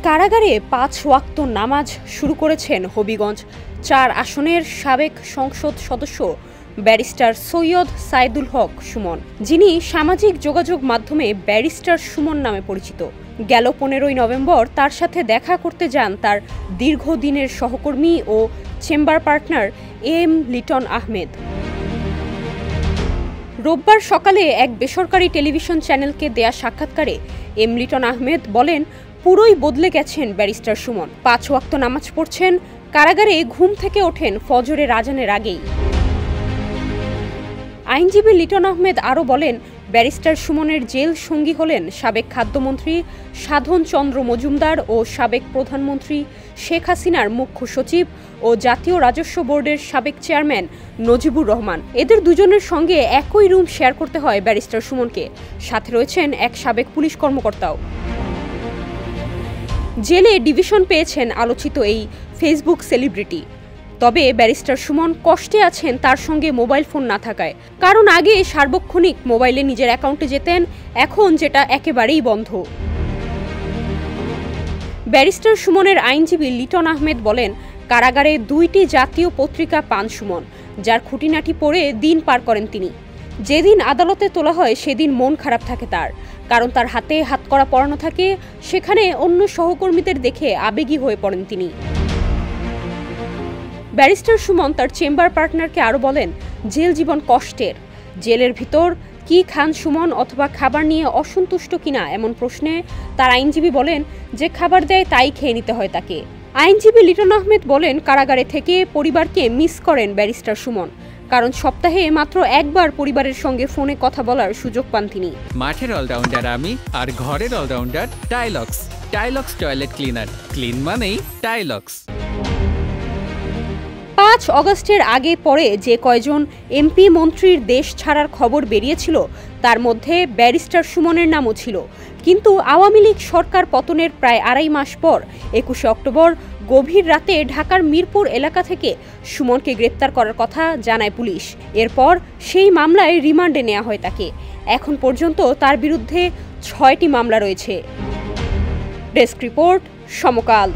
কারাগারে ৫ ওয়াক্ত নামাজ শুরু করেছেন হবিগঞ্জ ৪ আসনের সাবেক সংসদ সদস্য ব্যারিস্টার সৈয়দ সাইদুল হক সুমন, যিনি সামাজিক যোগাযোগ মাধ্যমে ব্যারিস্টার সুমন নামে পরিচিত। গেল ১৫ই নভেম্বর তার সাথে দেখা করতে যান তার দীর্ঘদিনের সহকর্মী ও chamber partner M Liton Ahmed. রোববার সকালে এক বেসরকারি টেলিভিশন চ্যানেলকে দেয়া সাক্ষাৎকারে এম লিটন আহমেদ বলেন, পুরোই বদলে গেছেন ব্যারিস্টার সুমন। ৫ ওয়াক্ত নামাজ পড়ছেন, কারাগারে ঘুম থেকে ওঠেন ফজরের আজানের আগেই। আইনজীবী লিটন আহমেদ আরও বলেন, ব্যারিস্টার সুমনের জেল সঙ্গী হলেন সাবেক খাদ্যমন্ত্রী সাধন চন্দ্র মজুমদার ও সাবেক প্রধানমন্ত্রী শেখ হাসিনার মুখ্য সচিব ও জাতীয় রাজস্ব বোর্ডের সাবেক চেয়ারম্যান নজিবুর রহমান। এদের দুজনের সঙ্গে একই রুম শেয়ার করতে হয় ব্যারিস্টার সুমনকে। সাথে রয়েছেন এক সাবেক পুলিশ কর্মকর্তাও। জেলে ডিভিশন পেয়েছেন আলোচিত এই ফেসবুক সেলিব্রিটি। তবে ব্যারিস্টার সুমন কষ্টে আছেন তার সঙ্গে মোবাইল ফোন না থাকায়। কারণ আগে সার্বক্ষণিক মোবাইলে নিজের অ্যাকাউন্টে যেতেন, এখন যেটা একেবারেই বন্ধ। ব্যারিস্টার সুমনের আইনজীবী লিটন আহমেদ বলেন, কারাগারে ২টি জাতীয় পত্রিকা পান সুমন, যার খুঁটিনাটি পড়ে দিন পার করেন তিনি। যেদিন আদালতে তোলা হয় সেদিন মন খারাপ থাকে তার, কারণ তার হাতে হাতকড়া পরানো থাকে। সেখানে অন্য সহকর্মীদের দেখে আবেগী হয়ে পড়েন তিনি। ব্যারিস্টার সুমন তার চেম্বার পার্টনারকে আরও বলেন, জেল জীবন কষ্টের। জেলের ভিতর কি খান সুমন অথবা খাবার নিয়ে অসন্তুষ্ট কিনা এমন প্রশ্নে তার আইনজীবী বলেন, যে খাবার দেয় তাই খেয়ে নিতে হয় তাকে। আইনজীবী লিটন আহমেদ বলেন, কারাগারে থেকে পরিবারকে মিস করেন ব্যারিস্টার সুমন, কারণ সপ্তাহে মাত্র একবার পরিবারের সঙ্গে ফোনে কথা বলার সুযোগ পান তিনি। মাঠের অলরাউন্ডার আমি, আর ঘরের allrounder Tylox. Tylox toilet cleaner, clean মানেই টাইলক্স। ৫ অগস্টের আগে পরে যে কয়জন এমপি মন্ত্রীর দেশ ছাড়ার খবর বেরিয়েছিল তার মধ্যে ব্যারিস্টার সুমনের নামও ছিল। কিন্তু আওয়ামী লীগ সরকার পতনের প্রায় ২.৫ মাস পর ২১শে অক্টোবর গভীর রাতে ঢাকার মিরপুর এলাকা থেকে সুমনকে গ্রেপ্তার করার কথা জানায় পুলিশ। এরপর সেই মামলায় রিমান্ডে নেওয়া হয় তাকে। এখন পর্যন্ত তার বিরুদ্ধে ৬টি মামলা রয়েছে। ডেস্ক রিপোর্ট, সমকাল।